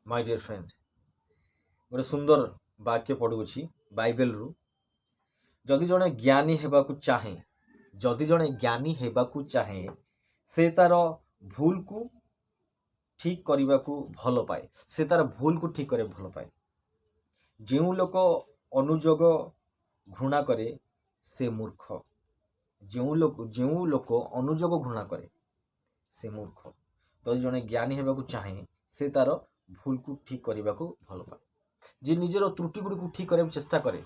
My dear friend गोटे सुंदर वाक्य पढ़ुछि बाइबल रु जदि जड़े ज्ञानी हेबाकु चाहे जदि जड़े ज्ञानी हेबाकु चाहे से तार भूल को ठीक करने को भल पाए से तार भूल को ठीक करे भल पाए जो लोक अनुजोग घृणा करे से मूर्ख जो लोक अनुजोग घृणा करे से मूर्ख तो जड़े ज्ञानी हेबाकु चाहे से तार भूल को ठीक करने को भल पाए जी निजर त्रुटि गुड़ी को ठीक करने चेष्टा करे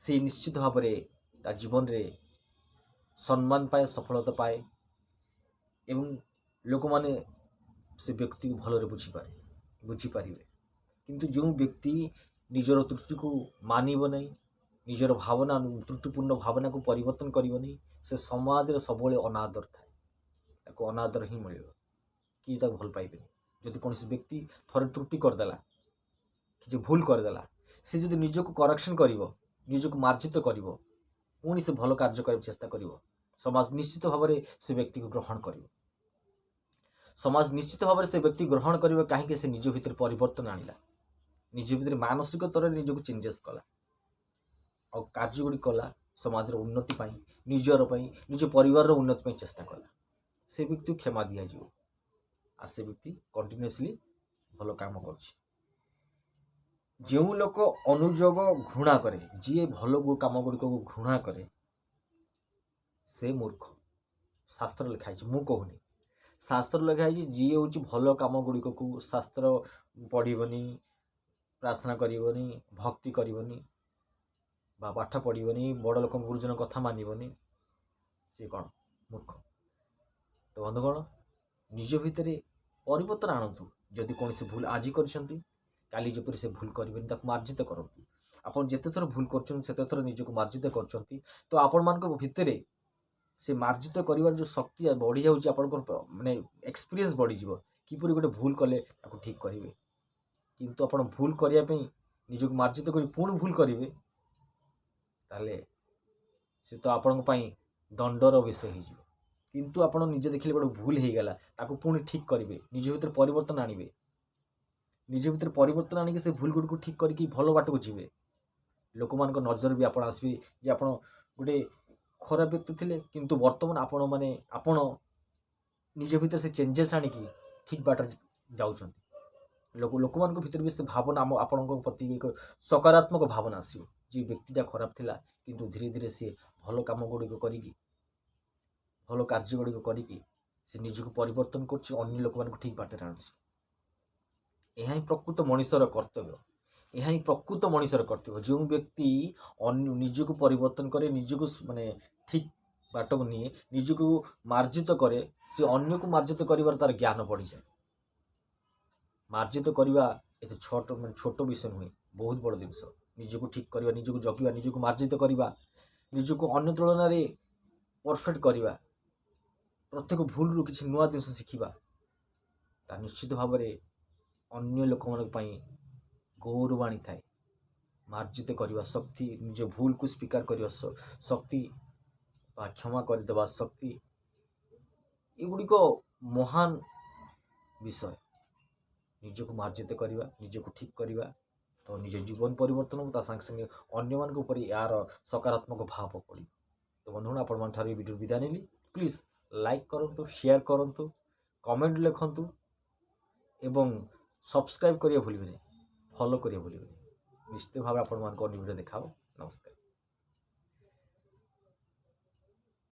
से निश्चित भाव में जीवन रे सम्मान पाए सफलता पाए एवं लोक माने से व्यक्ति को भल बुझीपारे किंतु जो व्यक्ति निजर त्रुटि को मानव नहीं निजर भावना त्रुटिपूर्ण भावना को परिवर्तन करिवो नहीं से समाज रे सब अनादर थाए ताको अनादर ही मिल कि भल पाइबे जदि कौन व्यक्ति थोड़े त्रुटि करदेला कि भूल करदेला से जदि निजक करेक्शन करिवो निजक मार्जित करिवो पुणी से भल कार्य कर चेष्टा करिवो समाज निश्चित भाव में से व्यक्ति को ग्रहण करिवो समाज निश्चित भाव में से व्यक्ति ग्रहण करिवो कहीं से निज भितर परिवर्तन आनिला निज भितर मानसिक स्तर में निजक चेंजेस कला और कार्य गुड़ी कला समाज उन्नति पाई निजर पाई निज परिवार उन्नति पाई चेष्टा कला से व्यक्ति को क्षमा दि जाव आ से व्यक्ति कंटिन्यूअसली भल काम कर जो लोक अनुजोग घृणा करे जी भल कम गुड़िक घृणा करे से मूर्ख शास्त्र लिखाई मु कहूनी शास्त्र लिखाई जी हूँ भल कम गुड़िक को शास्त्र पढ़नी प्रार्थना करनी भक्ति करनी पाठ पढ़नी बड़ लोक गुरुजन कथा मानवनी सी कौन मूर्ख तो बंधुगण निज भितर परिवर्तन आणतु जदि कौन भूल आज कर काली जपरी से भूल करेंगे मार्जित करूँ आप जिते थर भूल कर निजक मार्जित कर तो आपण मान भितर से मार्जित कर जो शक्ति बढ़ी जाऊँगी माने एक्सपीरियंस बढ़ी किपर गोटे भूल कले ठीक करेंगे किंतु आप भूल करने निजक मार्जित कर पुणी भूल करेंगे ताले से तो आपण दंडर विषय हो किंतु आप निजे देखिले गोटे भूल हो गला ताको पुणी ठीक करेंगे निज भीतर परिवर्तन आणवे निज भीतर परिवर्तन आनिक से भूल गुड़ को ठीक करके भल बाट को जीवे लोक मान नजर भी आप आसबे जे आप गोटे खराब व्यक्ति थे किंतु वर्तमान आपण माने आपण निज भीतर से चेंजेस आनिकी ठीक बाट जाऊँ लोक मान भीतर भी से भावना आपण प्रति एक सकारात्मक भावना आसो जी व्यक्तिटा खराब थिला किंतु धीरे धीरे सी भल कम गुड़िक करी भल कार्य गुड़िक करी से निजक परिवर्तन कर लोक मान ठीक बाटर आनुची यह ही प्रकृत मनुष्यर कर्तव्य यह ही प्रकृत मनुष्यर कर्तव्य जो व्यक्ति निजक परिवर्तन करे निजक माने ठीक बाट को निए निजक मार्जित करे से अन्य को मार्जित कर तार ज्ञान बढ़ी जाए मार्जित करवा ये छोट विषय नुहे बहुत बड़ जिनस निजक ठीक करवा निजक जगवा निजक मार्जित करवा निजक अन्य तुलन में परफेक्ट करवा प्रत्येक भूल रु किसी नुआ जिन शिखा निश्चित भाव में अन्य लोक मान गौरवाणी थाए मार्जित करवा शक्ति निज भूल को स्वीकार करवा शक्ति क्षमा करदेवा शक्ति एगुड़िक महान विषय निजक मार्जित करवा निजक ठीक करवा तो निज जीवन परिवर्तन संगे संगे अन्य मान ऊपर यार सकारात्मक भाव पड़ तो बंधुगण आपण मान वीडियो विदा नेली प्लीज लाइक करूँ शेयर करूँ कमेंट लिखु एवं सब्सक्राइब करिए भूलिए फॉलो करिए भूलिए निश्चित भाव आपण मान वीडियो देखा नमस्कार।